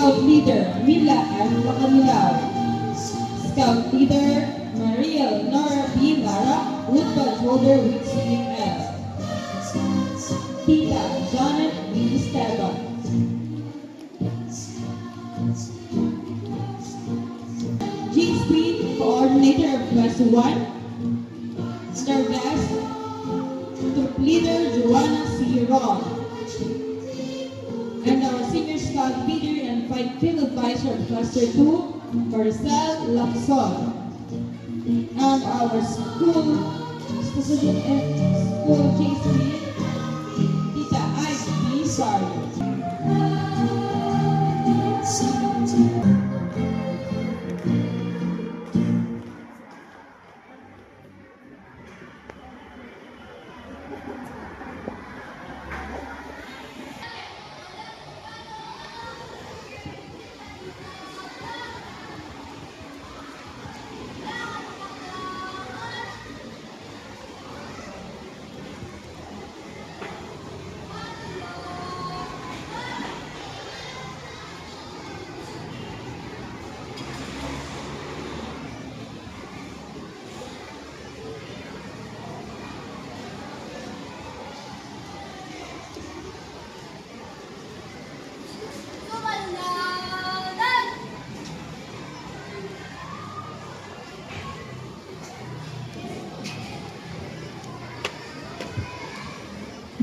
Scout Leader Mila M. Lacanilaw. Scout Leader Maria Nora B. Lara, Wood Badge Holder with CML. Tita Janet B. Esteban. G-Speed Coordinator of Class 1. Starvest Troop Leader Joanna C. Ron. And our Senior Scout Leader and Field Advisor of Cluster 2, Maricel Lacson. And our school GC, Tita Ice B. Sardo.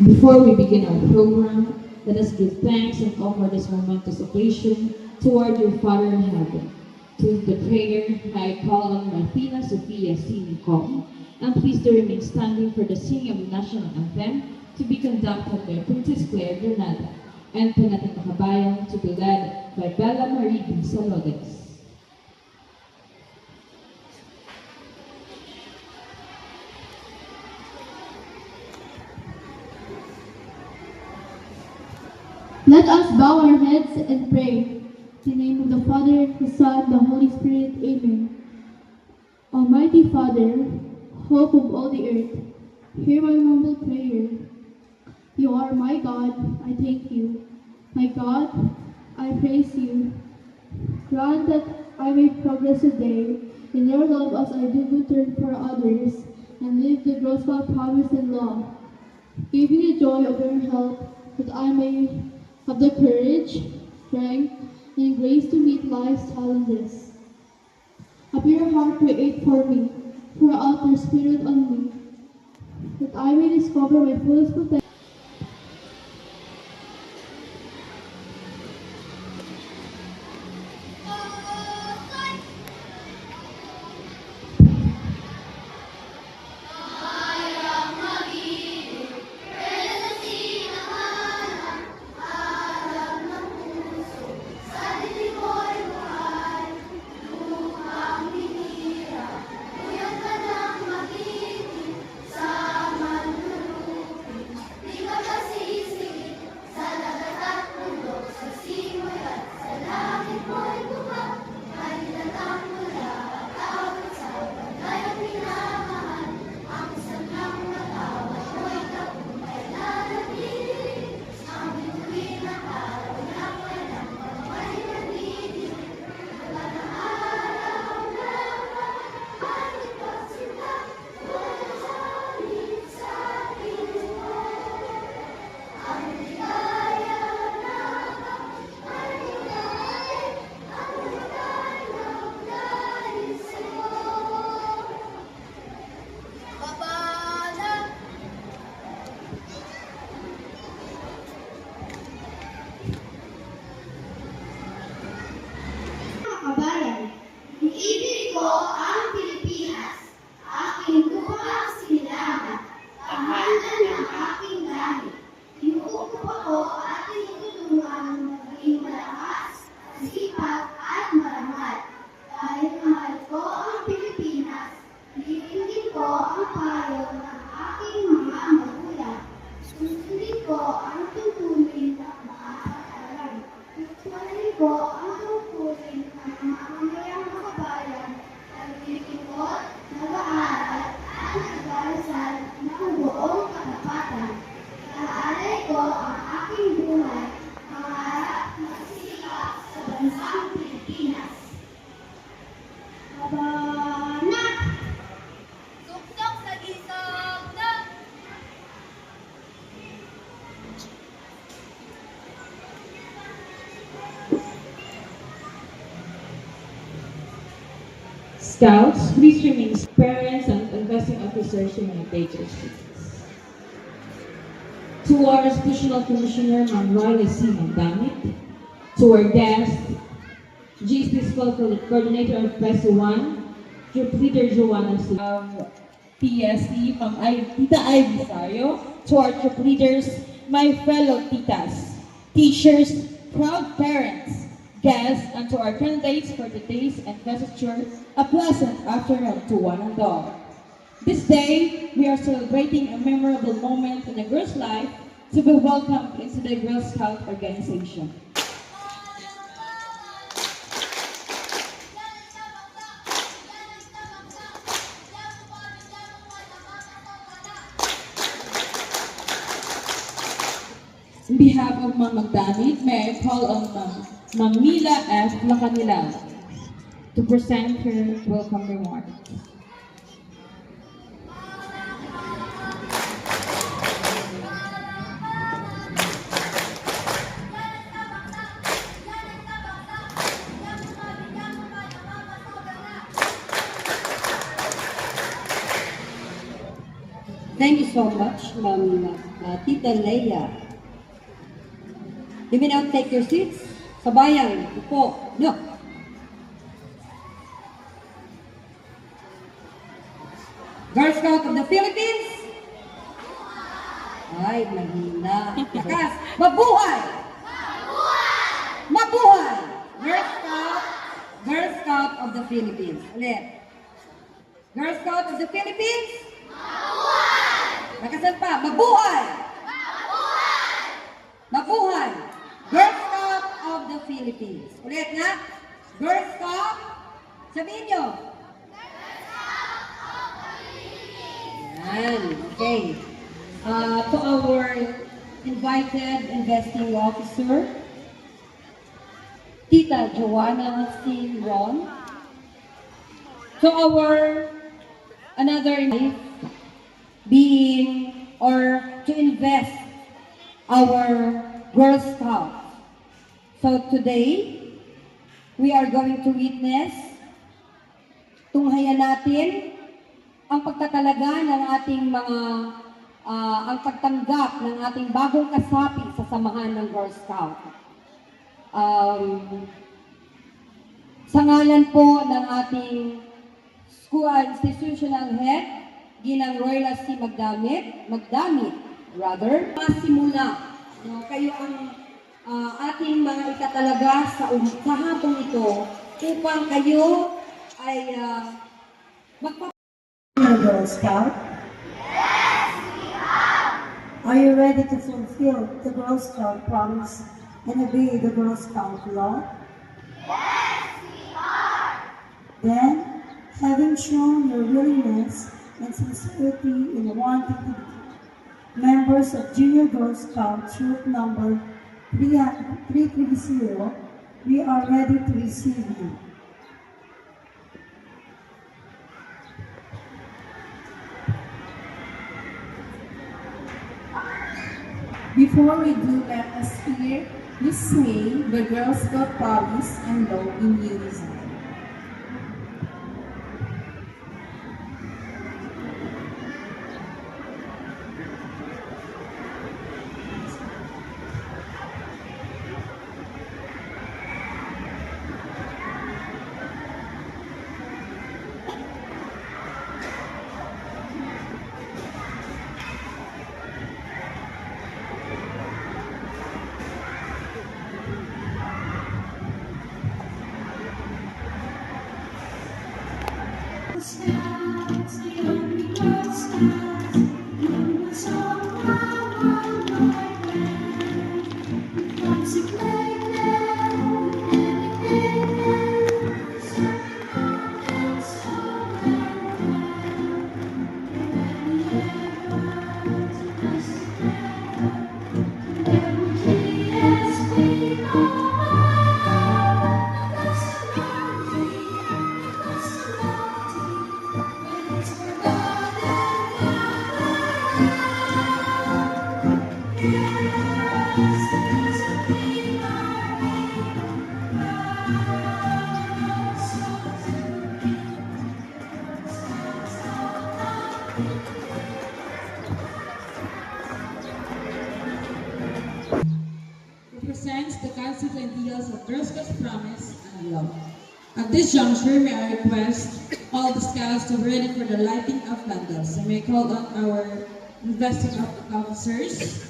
Before we begin our program, let us give thanks and offer this momentous occasion toward your Father in heaven. To the prayer, I call on Martina Sofia C. Nicole, and please to remain standing for the singing of the national anthem to be conducted by Princess Claire Granada, and Panating Makabayan to be led by Bella Marie B. Salodes. Let us bow our heads and pray. In the name of the Father, the Son, and the Holy Spirit. Amen. Almighty Father, hope of all the earth, hear my humble prayer. You are my God, I thank you. My God, I praise you. Grant that I may progress today in your love as I do good turn for others and live the gospel promise and law. Give me the joy of your help that I may have the courage, strength, and grace to meet life's challenges. A pure heart create for me, pour out your spirit on me, that I may discover my fullest potential. ko ang Pilipinas. Lilingin ko ang payo ng aking mga magulang. Susundin ko ang tuntunin ng mga pag-aaral. Tutulin ko ang tungkulin ng mga mamayang kabayan. Naglilingkod, nag-aaral, at nagdarasal ng buong katapatan. Inaalay ko ang aking buhay, pangarap na sikat sa bansang Pilipinas. Labanan! Suksok sa gisog na! Scouts, please remain. Parents and investing officers remain take your seats. To our Institutional Commissioner, Ma'am Riley C. Mandamit. To our guest, GSP School Coordinator of PESU 1, Troop Leader Joanna C. of PSC from Tita Ivy Sayo. To our troop leaders, my fellow titas, teachers, proud parents, guests, and to our candidates for today's investiture, a pleasant afternoon to one and all. This day, we are celebrating a memorable moment in a girl's life to be welcomed into the Girl Scout organization. On behalf of Ma'am Magdamit, may I call on Ma'am Mila F. Lacanila to present her welcome remarks. Thank you so much, Ma'am Tita Leia. You may now take your seats. Sabayan, upo. No. Girl Scout of the Philippines. Ay, mahina. Lakas. Mabuhay! Mabuhay! Girl Scout of the Philippines. Ulit. Girl Scout of the Philippines. Lakasan pa. Mabuhay! Mabuhay! Girl Scout of the Philippines. Ulit nga. Girl Scout. Sabihin nyo. Yan. Okay. To our invited investing officer, Tita Joanna C. Ron. To our another being or to invest our Girl Scouts. So today, we are going to witness, tunghayan natin ang pagtatalaga ng ating mga, ang pagtanggap ng ating bagong kasapi sa samahan ng Girl Scout. Sa ngalan po ng ating school institutional head, Ginang Royla C. Magdamit, masimula. No, kayo ang ating mga ikatalaga sa hapong ito upang kayo ay Girl Scout? Yes, we are! Are you ready to fulfill the Girl Scout promise and obey the Girl Scout law? Yes, we are! Then, having shown your willingness and sincerity in wanting to be members of Junior Girl Scout Troop number 330, we are ready to receive you. Before we do, let us hear you say the Girl Scout promise and law in unison. Scouts, the only Girl Scouts, you was all my wonderland. Fancy playground, every playground, serving hot and soft and well. There would be as we are, across the mountain, across the mountain, when it's forgotten. Represents the concepts and ideals of Girl Scouts promise and love. At this juncture, may I request all the Scouts to be ready for the lighting of candles. I may call on our investing officers.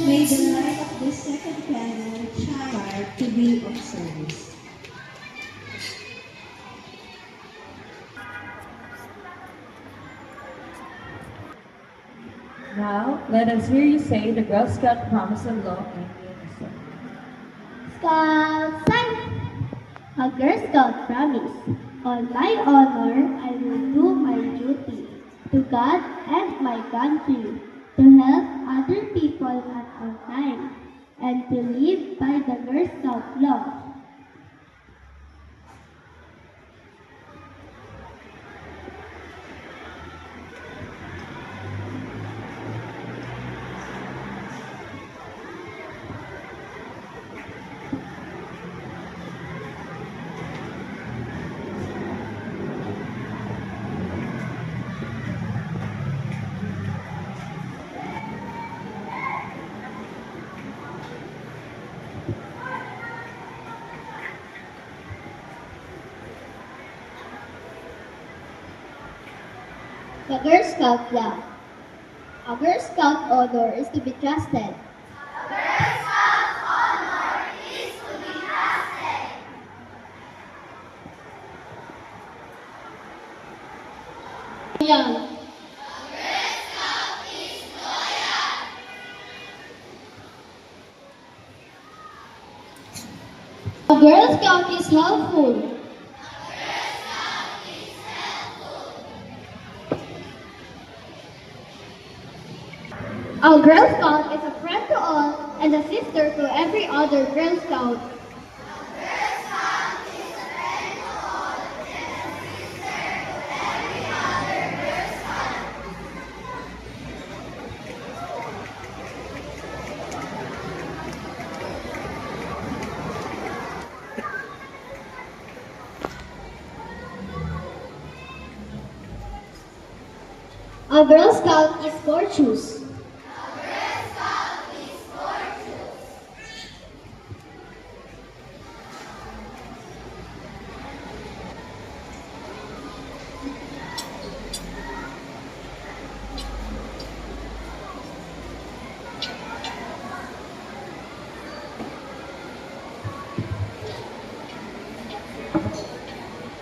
May the light of this second candle shine to be of service. Now, let us hear you say the Girl Scout promise and law in unison. Scout sign! A Girl Scout promise. On my honor, I will do my duty to God and my country, to help other people at all times, and to live by the Girl Scout law. The Girl Scout flag. A Girl Scout honor is to be trusted. Young. A Girl Scout is helpful. A Girl Scout is a friend to all and a sister to every other Girl Scout. A Girl Scout is virtuous.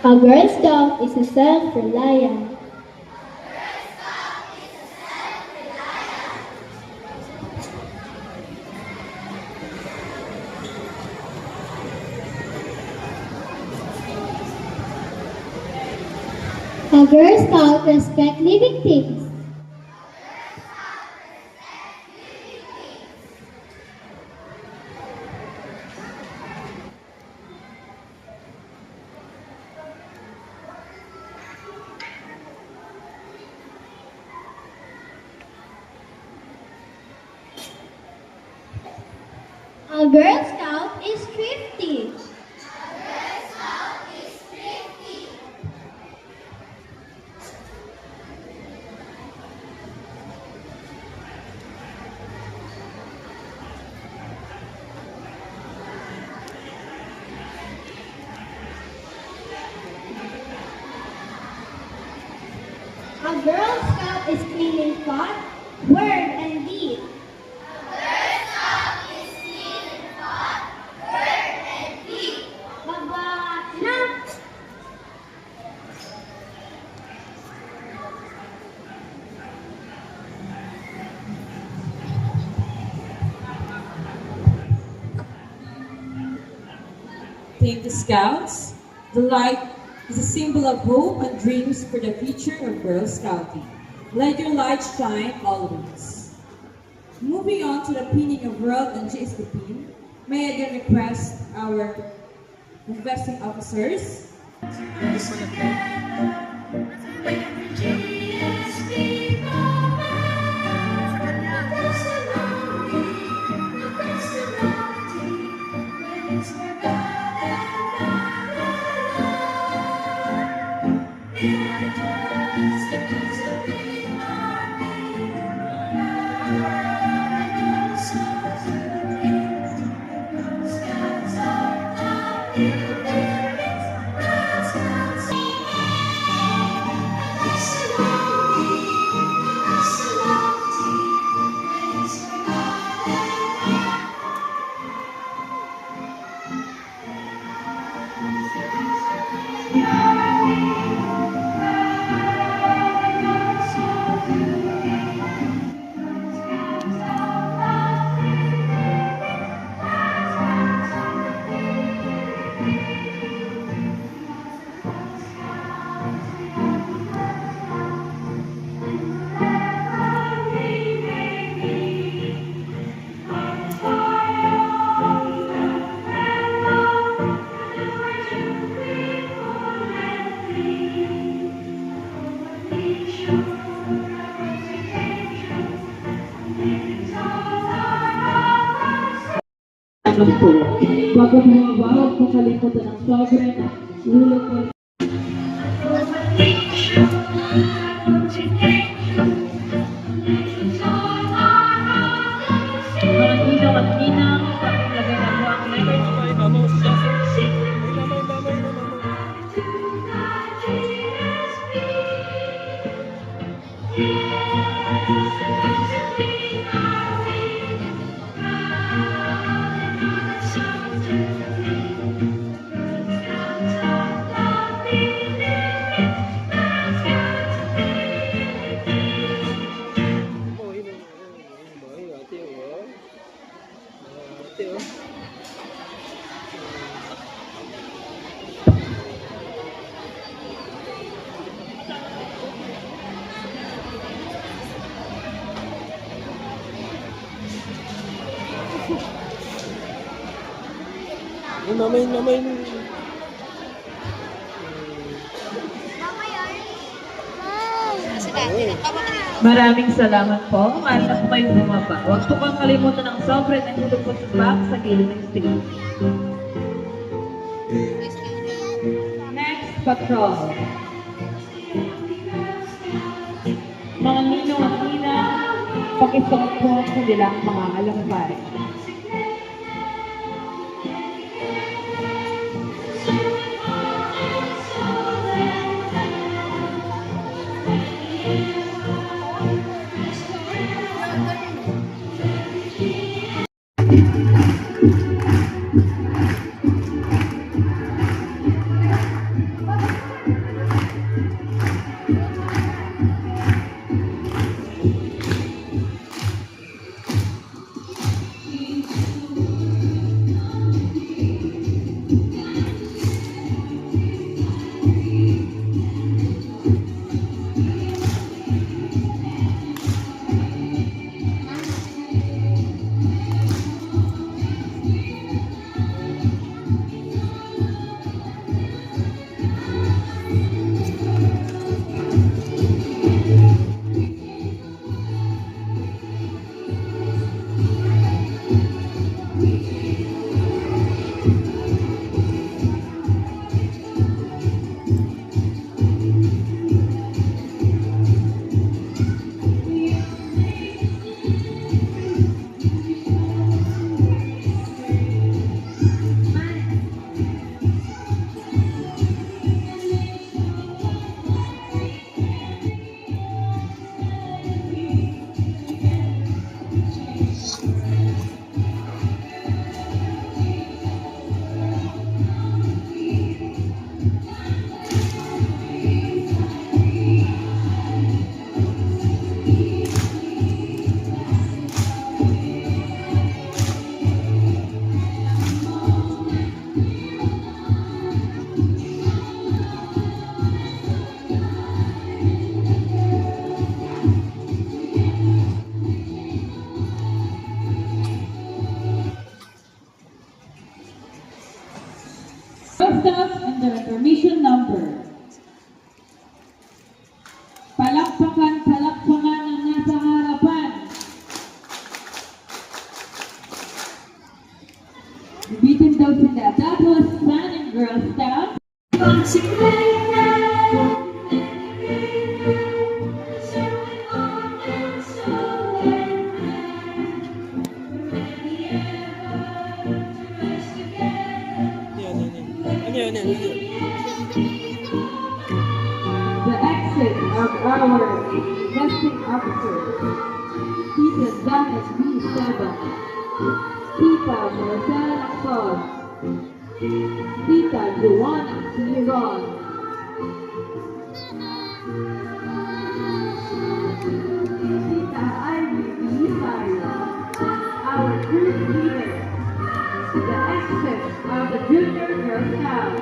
A Girl Scout is a self-reliant. A Girl Scout respects living things. A Girl Scout is thrifty. Scout is clean in thought, word, and deed. Baba na! Thank the Scouts. The light is a symbol of hope and dreams for the future of Girl Scouting. Let your light shine always. Moving on to the pinning of World and GSDP, may I again request our investing officers. Ano po, bago bumaba, huwag po kalimutan ang sobre na ulo po. Mga ninong at ninang, pakilagay na po ang letter. Maraming salamat po. Maaari na po kayong bumaba. Huwag po kang kalimutan ang sobre na hulog po sa box sa gilid ng stage. Next, patrol. Mga ninong at ninang, pakisuot po ang kanilang mga alampay. Scouts and their information number. Palakpakan ang nasa harapan. Bitin daw sila. That was Sun and Girl Scouts. The exit of our investing officer, Tita Janet B. Esteban, Tita Marcela Lacson, Tita Joanna Ciron, Tita Ivy B. Sayo, our group leader, the exit of the Junior Girl Scouts.